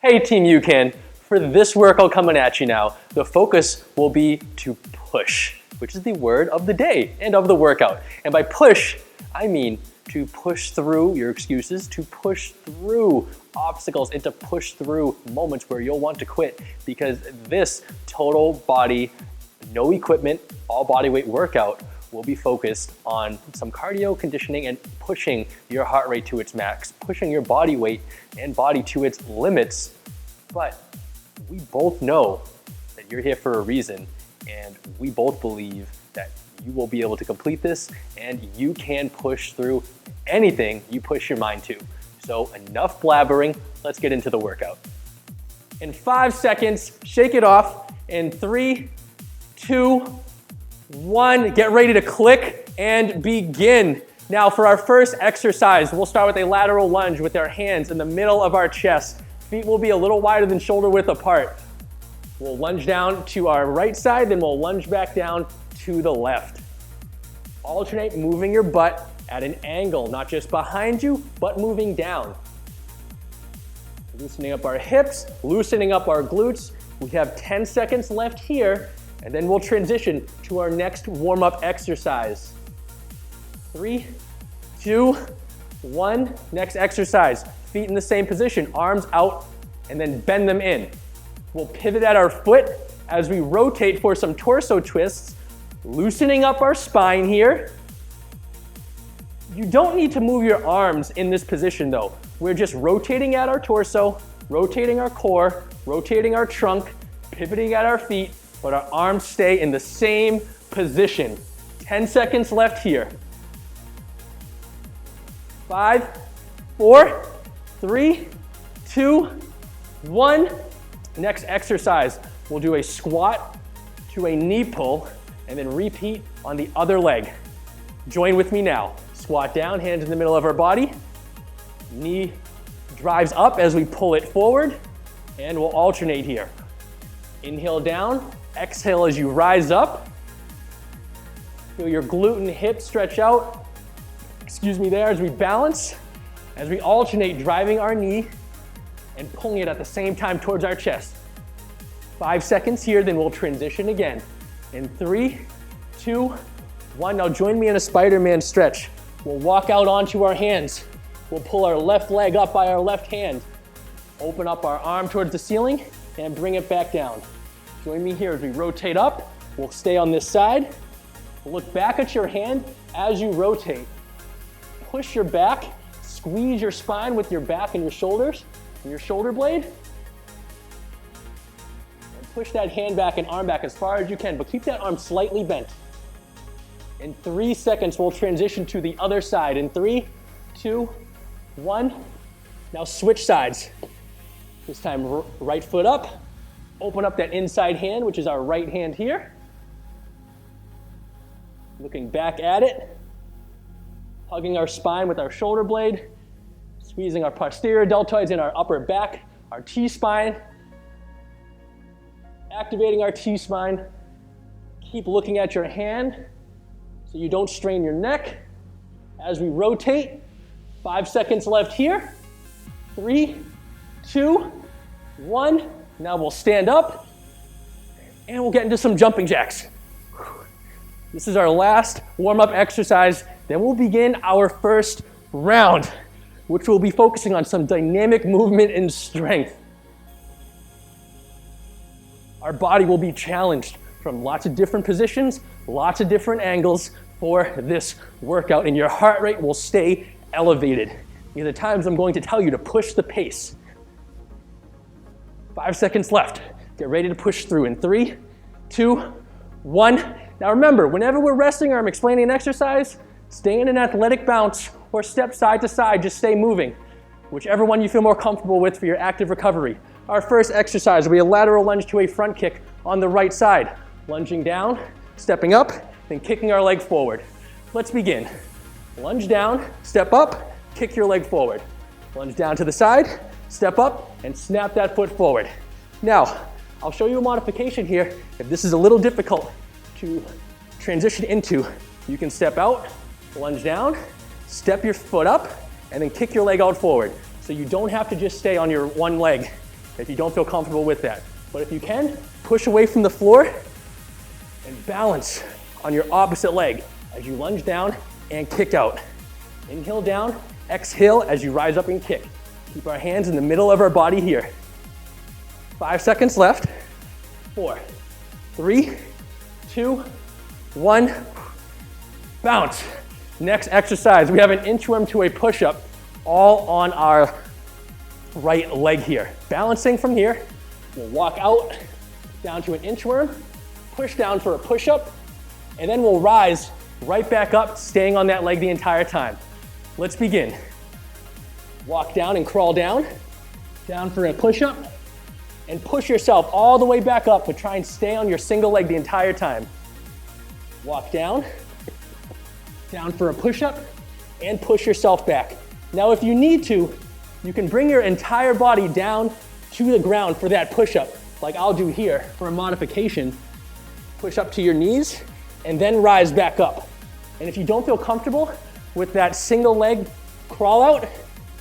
Hey Team UCAN, for this workout coming at you now, the focus will be to push, which is the word of the day and of the workout. And by push, I mean to push through your excuses, to push through obstacles, and to push through moments where you'll want to quit, because this total body, no equipment, all body weight workout will be focused on some cardio conditioning and pushing your heart rate to its max, pushing your body weight and body to its limits. But we both know that you're here for a reason, and we both believe that you will be able to complete this and you can push through anything you push your mind to. So enough blabbering, let's get into the workout. In 5 seconds, shake it off. In 3, 2, 1, get ready to click and begin. Now for our first exercise, we'll start with a lateral lunge with our hands in the middle of our chest. Feet will be a little wider than shoulder width apart. We'll lunge down to our right side, then we'll lunge back down to the left. Alternate moving your butt at an angle, not just behind you, but moving down. Loosening up our hips, loosening up our glutes. We have 10 seconds left here, and then we'll transition to our next warm-up exercise. 3, 2, 1. Next exercise. Feet in the same position, arms out, and then bend them in. We'll pivot at our foot as we rotate for some torso twists, loosening up our spine here. You don't need to move your arms in this position though. We're just rotating at our torso, rotating our core, rotating our trunk, pivoting at our feet, but our arms stay in the same position. 10 seconds left here. 5, 4, 3, 2, 1. Next exercise, we'll do a squat to a knee pull and then repeat on the other leg. Join with me now. Squat down, hands in the middle of our body. Knee drives up as we pull it forward, and we'll alternate here. Inhale down, exhale as you rise up. Feel your glute and hip stretch out. There as we balance, as we alternate driving our knee and pulling it at the same time towards our chest. 5 seconds here, then we'll transition again. In 3, 2, 1. Now join me in a Spiderman stretch. We'll walk out onto our hands. We'll pull our left leg up by our left hand. Open up our arm towards the ceiling and bring it back down. Join me here as we rotate up. We'll stay on this side. Look back at your hand as you rotate. Push your back, squeeze your spine with your back and your shoulders and your shoulder blade. And push that hand back and arm back as far as you can, but keep that arm slightly bent. In 3 seconds, we'll transition to the other side. In 3, 2, 1. Now switch sides. This time, right foot up. Open up that inside hand, which is our right hand here. Looking back at it. Hugging our spine with our shoulder blade. Squeezing our posterior deltoids in our upper back, our T-spine. Activating our T-spine. Keep looking at your hand so you don't strain your neck. As we rotate, 5 seconds left here. 3, 2, 1. Now we'll stand up and we'll get into some jumping jacks. This is our last warm-up exercise. Then we'll begin our first round, which will be focusing on some dynamic movement and strength. Our body will be challenged from lots of different positions, lots of different angles for this workout, and your heart rate will stay elevated. These are times I'm going to tell you to push the pace. 5 seconds left. Get ready to push through in 3, 2, 1. Now remember, whenever we're resting or I'm explaining an exercise, stay in an athletic bounce or step side to side, just stay moving. Whichever one you feel more comfortable with for your active recovery. Our first exercise will be a lateral lunge to a front kick on the right side. Lunging down, stepping up, then kicking our leg forward. Let's begin. Lunge down, step up, kick your leg forward. Lunge down to the side, step up, and snap that foot forward. Now, I'll show you a modification here. If this is a little difficult to transition into, you can step out, lunge down, step your foot up, and then kick your leg out forward. So you don't have to just stay on your one leg. if you don't feel comfortable with that. But if you can, push away from the floor and balance on your opposite leg as you lunge down and kick out. Inhale down, exhale as you rise up and kick. Keep our hands in the middle of our body here. 5 seconds left. 4, 3, 2, 1. Bounce. Next exercise, we have an inchworm to a push-up, all on our right leg here. Balancing from here, we'll walk out down to an inchworm, push down for a push-up, and then we'll rise right back up, staying on that leg the entire time. Let's begin. Walk down and crawl down for a push-up, and push yourself all the way back up, but try and stay on your single leg the entire time. Walk down for a push-up, and push yourself back. Now, if you need to, you can bring your entire body down to the ground for that push-up, like I'll do here for a modification. Push up to your knees, and then rise back up. And if you don't feel comfortable with that single leg crawl out,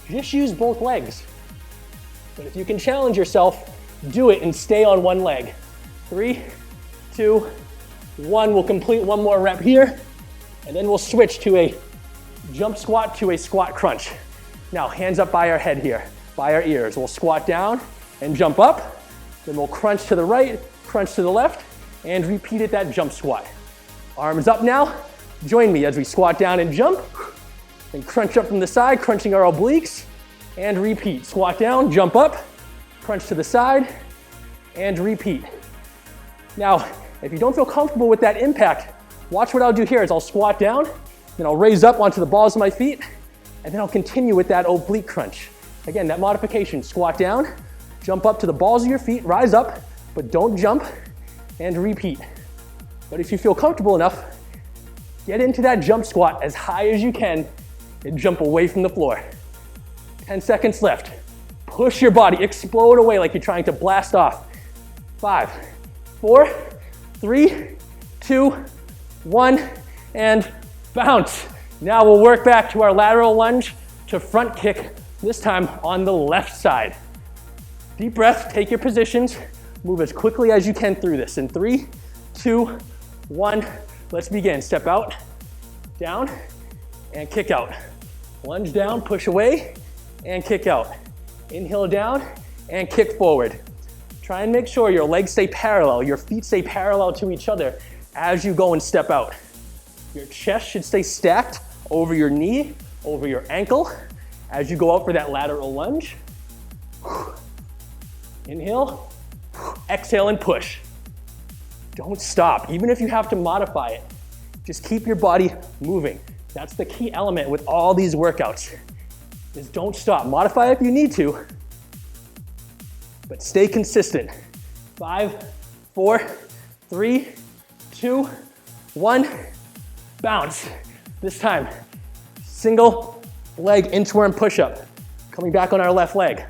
just use both legs. But if you can challenge yourself, do it and stay on one leg. 3, 2, 1. We'll complete one more rep here, and then we'll switch to a jump squat to a squat crunch. Now, hands up by our head here, by our ears. We'll squat down and jump up, then we'll crunch to the right, crunch to the left, and repeat it that jump squat. Arms up now. Join me as we squat down and jump, then crunch up from the side, crunching our obliques, and repeat. Squat down, jump up, crunch to the side, and repeat. Now, if you don't feel comfortable with that impact, watch what I'll do here is I'll squat down, then I'll raise up onto the balls of my feet, and then I'll continue with that oblique crunch. Again, that modification, squat down, jump up to the balls of your feet, rise up, but don't jump, and repeat. But if you feel comfortable enough, get into that jump squat as high as you can and jump away from the floor. 10 seconds left. Push your body, explode away like you're trying to blast off. 5, 4, 3, 2, 1, and bounce. Now we'll work back to our lateral lunge to front kick, this time on the left side. Deep breath, take your positions, move as quickly as you can through this. In 3, 2, 1, let's begin. Step out, down, and kick out. Lunge down, push away, and kick out. Inhale down, and kick forward. Try and make sure your legs stay parallel, your feet stay parallel to each other as you go and step out. Your chest should stay stacked over your knee, over your ankle, as you go out for that lateral lunge. Inhale, exhale, and push. Don't stop, even if you have to modify it. Just keep your body moving. That's the key element with all these workouts, is don't stop. Modify if you need to, but stay consistent. 5, 4, 3, 2, 1, bounce. This time, single leg inchworm push-up. Coming back on our left leg.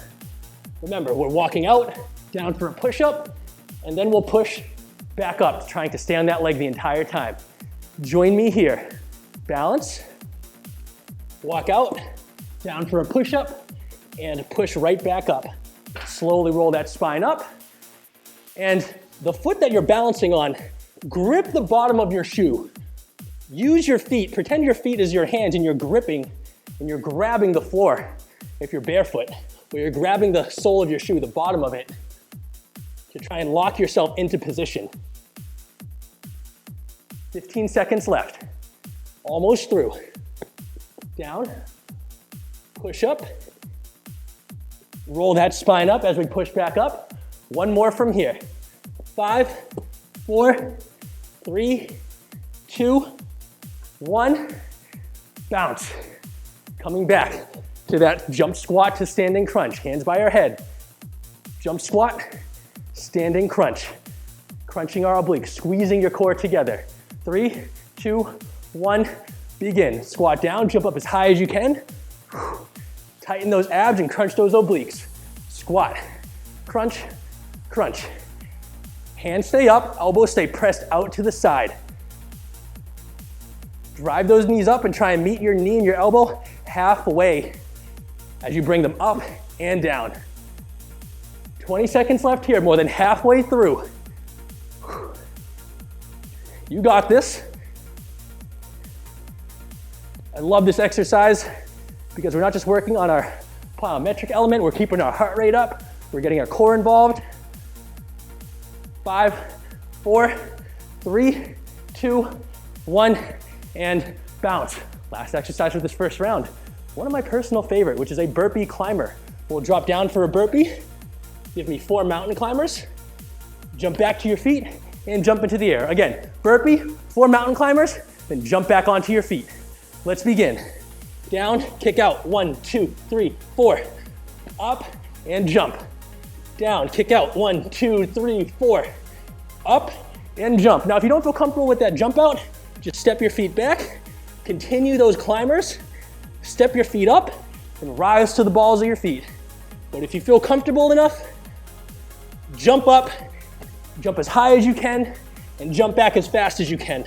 Remember, we're walking out, down for a push-up, and then we'll push back up, trying to stay on that leg the entire time. Join me here. Balance, walk out, down for a push-up, and push right back up. Slowly roll that spine up, and the foot that you're balancing on, grip the bottom of your shoe. Use your feet, pretend your feet is your hands and you're gripping and you're grabbing the floor if you're barefoot, or you're grabbing the sole of your shoe, the bottom of it, to try and lock yourself into position. 15 seconds left. Almost through. Down, push up, roll that spine up as we push back up. One more from here. 5, 4, 3, 2, 1, bounce. Coming back to that jump squat to standing crunch. Hands by our head. Jump squat, standing crunch. Crunching our obliques, squeezing your core together. 3, 2, 1, begin. Squat down, jump up as high as you can. Tighten those abs and crunch those obliques. Squat, crunch, crunch. Hands stay up, elbows stay pressed out to the side. Drive those knees up and try and meet your knee and your elbow halfway as you bring them up and down. 20 seconds left here, more than halfway through. You got this. I love this exercise because we're not just working on our plyometric element, we're keeping our heart rate up, we're getting our core involved. 5, 4, 3, 2, 1, and bounce. Last exercise for this first round. One of my personal favorite, which is a burpee climber. We'll drop down for a burpee, give me 4 mountain climbers, jump back to your feet, and jump into the air. Again, burpee, 4 mountain climbers, then jump back onto your feet. Let's begin. Down, kick out, 1, 2, 3, 4. Up, and jump. Down, kick out, 1, 2, 3, 4. Up, and jump. Now, if you don't feel comfortable with that jump out, just step your feet back, continue those climbers, step your feet up, and rise to the balls of your feet. But if you feel comfortable enough, jump up, jump as high as you can, and jump back as fast as you can.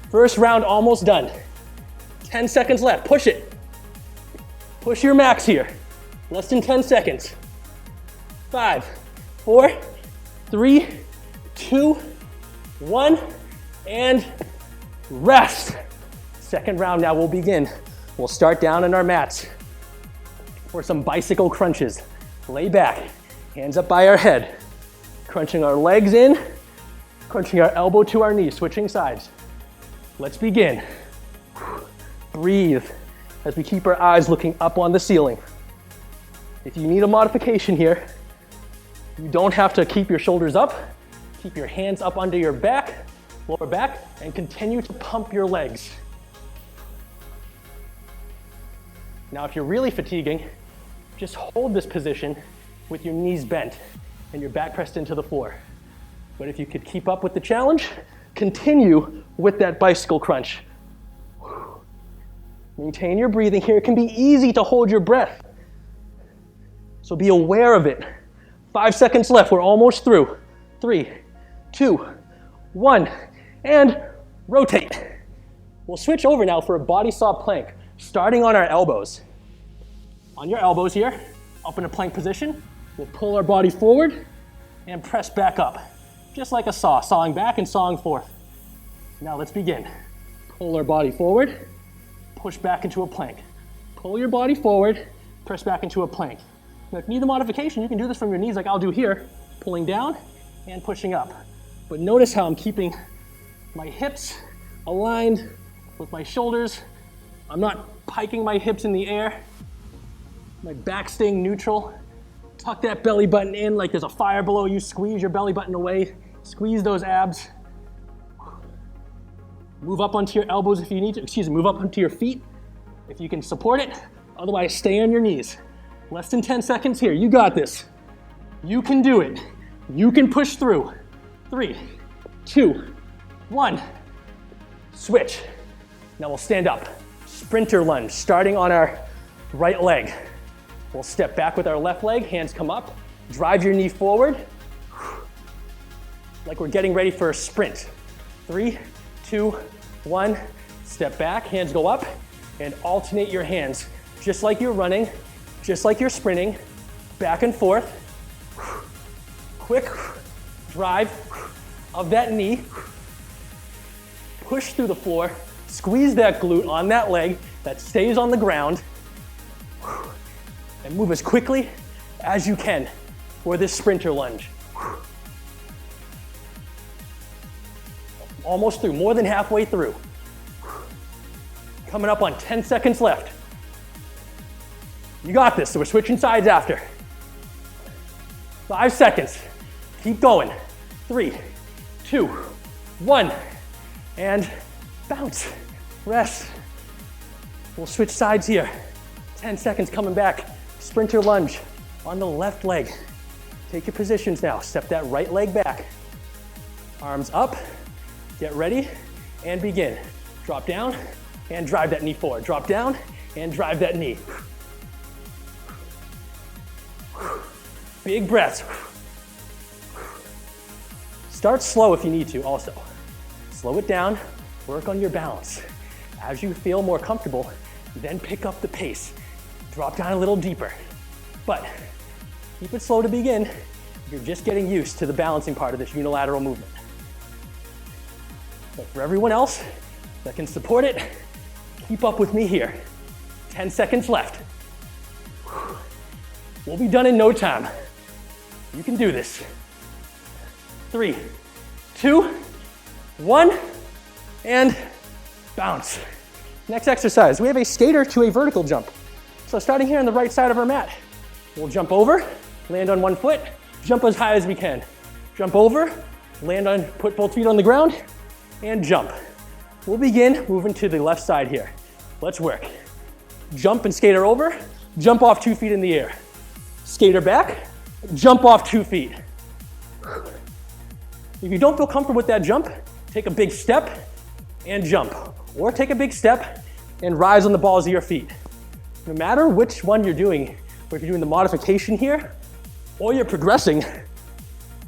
First round almost done. 10 seconds left, push it. Push your max here. Less than 10 seconds. 5, 4, 3, 2, 1, and rest. Second round now will begin. We'll start down on our mats for some bicycle crunches. Lay back, hands up by our head. Crunching our legs in, crunching our elbow to our knee, switching sides. Let's begin. Breathe as we keep our eyes looking up on the ceiling. If you need a modification here, you don't have to keep your shoulders up. Keep your hands up under your back, lower back, and continue to pump your legs. Now, if you're really fatiguing, just hold this position with your knees bent and your back pressed into the floor. But if you could keep up with the challenge, continue with that bicycle crunch. Maintain your breathing here. It can be easy to hold your breath, so be aware of it. 5 seconds left. We're almost through. 3, 2, 1, and rotate. We'll switch over now for a body saw plank, starting on our elbows. On your elbows here, up in a plank position, we'll pull our body forward and press back up, just like a saw, sawing back and sawing forth. Now let's begin. Pull our body forward, push back into a plank. Pull your body forward, press back into a plank. Now, if you need a modification, you can do this from your knees like I'll do here, pulling down and pushing up. But notice how I'm keeping my hips aligned with my shoulders. I'm not piking my hips in the air. My back staying neutral. Tuck that belly button in like there's a fire below you. Squeeze your belly button away. Squeeze those abs. Move up onto your elbows if you need to. Move up onto your feet if you can support it. Otherwise, stay on your knees. Less than 10 seconds here. You got this. You can do it. You can push through. 3, 2, 1. Switch. Now we'll stand up. Sprinter lunge, starting on our right leg. We'll step back with our left leg, hands come up, drive your knee forward, like we're getting ready for a sprint. 3, 2, 1, step back, hands go up, and alternate your hands, just like you're running, just like you're sprinting, back and forth. Quick drive of that knee, push through the floor, squeeze that glute on that leg that stays on the ground, and move as quickly as you can for this sprinter lunge. Almost through, more than halfway through. Coming up on 10 seconds left. You got this, so we're switching sides after. 5 seconds, keep going. 3, 2, 1, and bounce, rest. We'll switch sides here. 10 seconds coming back. Sprinter lunge on the left leg. Take your positions now. Step that right leg back. Arms up, get ready, and begin. Drop down and drive that knee forward. Drop down and drive that knee. Big breaths. Start slow if you need to also. Slow it down, work on your balance. As you feel more comfortable, then pick up the pace. Drop down a little deeper. But keep it slow to begin if you're just getting used to the balancing part of this unilateral movement. But for everyone else that can support it, keep up with me here. 10 seconds left. We'll be done in no time. You can do this. 3, 2, 1, and bounce. Next exercise, we have a skater to a vertical jump. So starting here on the right side of our mat, we'll jump over, land on one foot, jump as high as we can. Jump over, land on, put both feet on the ground, and jump. We'll begin moving to the left side here. Let's work. Jump and skater over, jump off 2 feet in the air. Skater back, jump off 2 feet. If you don't feel comfortable with that jump, take a big step and jump. Or take a big step and rise on the balls of your feet. No matter which one you're doing, or if you're doing the modification here, or you're progressing,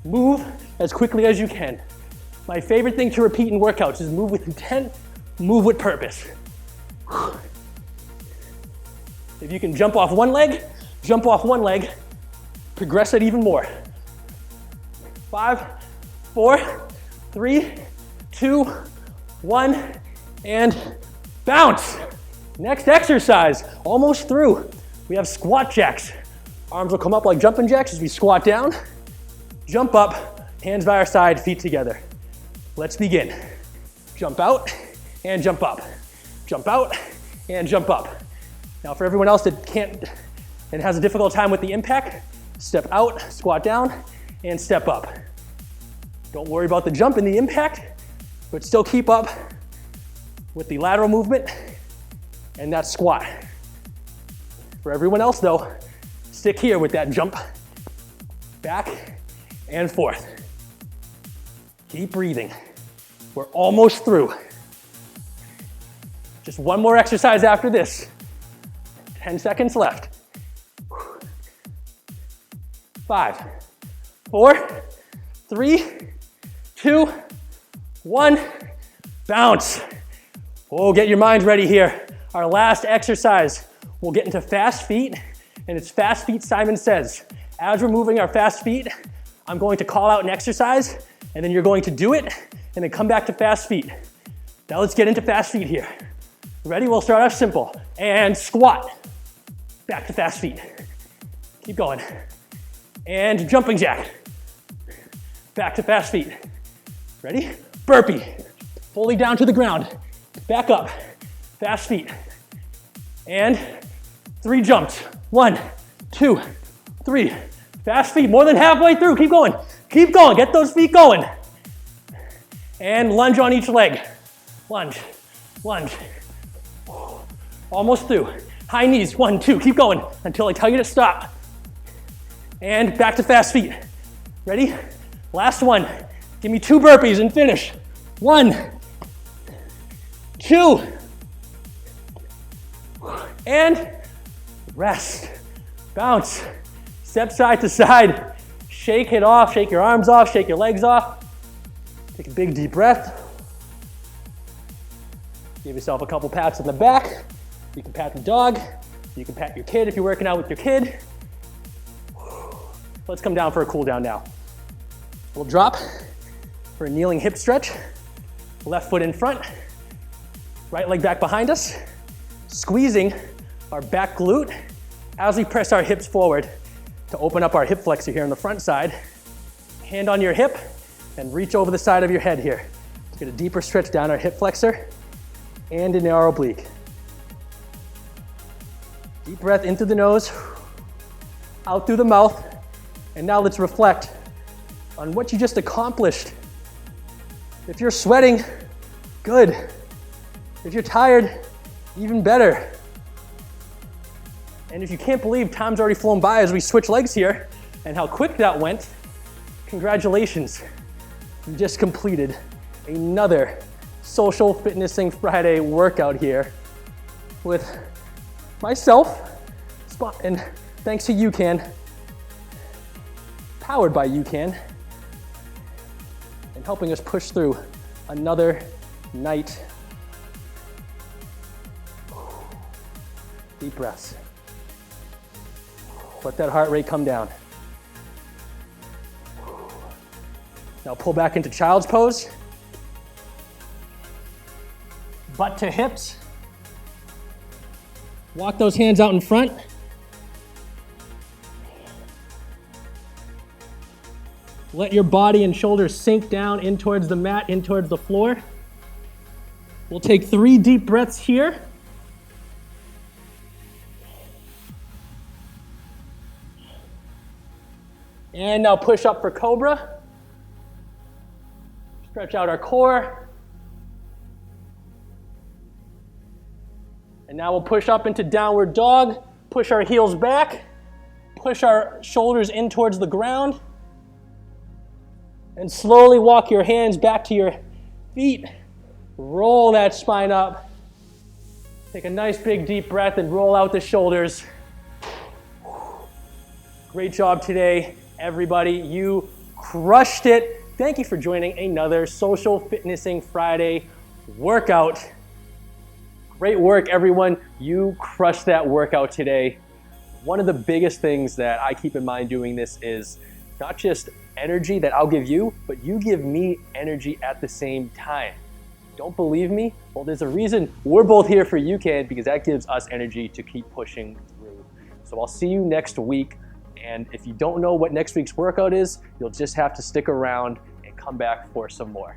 move as quickly as you can. My favorite thing to repeat in workouts is move with intent, move with purpose. If you can jump off one leg, jump off one leg, progress it even more. 5, 4, 3, 2, 1, and bounce. Next exercise, almost through. We have squat jacks. Arms will come up like jumping jacks as we squat down, jump up, hands by our side, feet together. Let's begin. Jump out and jump up. Jump out and jump up. Now for everyone else that can't and has a difficult time with the impact, step out, squat down, and step up. Don't worry about the jump and the impact, but still keep up with the lateral movement and that squat. For everyone else though, stick here with that jump, back and forth. Keep breathing. We're almost through. Just one more exercise after this. 10 seconds left. 5, 4, 3, 2, 1, bounce. Oh, get your minds ready here. Our last exercise, we'll get into fast feet, and it's fast feet Simon Says. As we're moving our fast feet, I'm going to call out an exercise, and then you're going to do it, and then come back to fast feet. Now let's get into fast feet here. Ready? We'll start off simple. And squat. Back to fast feet. Keep going. And jumping jack. Back to fast feet. Ready? Burpee. Fully down to the ground. Back up. Fast feet. And 3 jumps. 1, 2, 3. Fast feet. More than halfway through. Keep going. Keep going. Get those feet going. And lunge on each leg. Lunge. Lunge. Almost through. High knees. 1, 2. Keep going until I tell you to stop. And back to fast feet. Ready? Last one. Give me 2 burpees and finish. 1, 2, and rest. Bounce. Step side to side. Shake it off. Shake your arms off. Shake your legs off. Take a big deep breath. Give yourself a couple pats on the back. You can pat the dog. You can pat your kid if you're working out with your kid. Let's come down for a cool down now. We'll drop for a kneeling hip stretch. Left foot in front. Right leg back behind us. Squeezing our back glute as we press our hips forward to open up our hip flexor here on the front side. Hand on your hip and reach over the side of your head here. Get a deeper stretch down our hip flexor and in our oblique. Deep breath in through the nose, out through the mouth, and now let's reflect on what you just accomplished. If you're sweating, good. If you're tired, even better. And if you can't believe time's already flown by as we switch legs here and how quick that went, congratulations. You just completed another Social Fitnessing Friday workout here with myself, and thanks to UCAN, powered by UCAN, and helping us push through another night. Deep breaths. Let that heart rate come down. Now pull back into child's pose. Butt to hips. Walk those hands out in front. Let your body and shoulders sink down in towards the mat, in towards the floor. We'll take 3 deep breaths here. And now push up for cobra. Stretch out our core. And now we'll push up into downward dog. Push our heels back. Push our shoulders in towards the ground. And slowly walk your hands back to your feet. Roll that spine up. Take a nice big deep breath and roll out the shoulders. Great job today, everybody. You crushed it. Thank you for joining another Social Fitnessing Friday workout. Great work, everyone. You crushed that workout today. One of the biggest things that I keep in mind doing this is not just energy that I'll give you, but you give me energy at the same time. Don't believe me? Well, there's a reason we're both here for UCAN, because that gives us energy to keep pushing through. So I'll see you next week. And if you don't know what next week's workout is, you'll just have to stick around and come back for some more.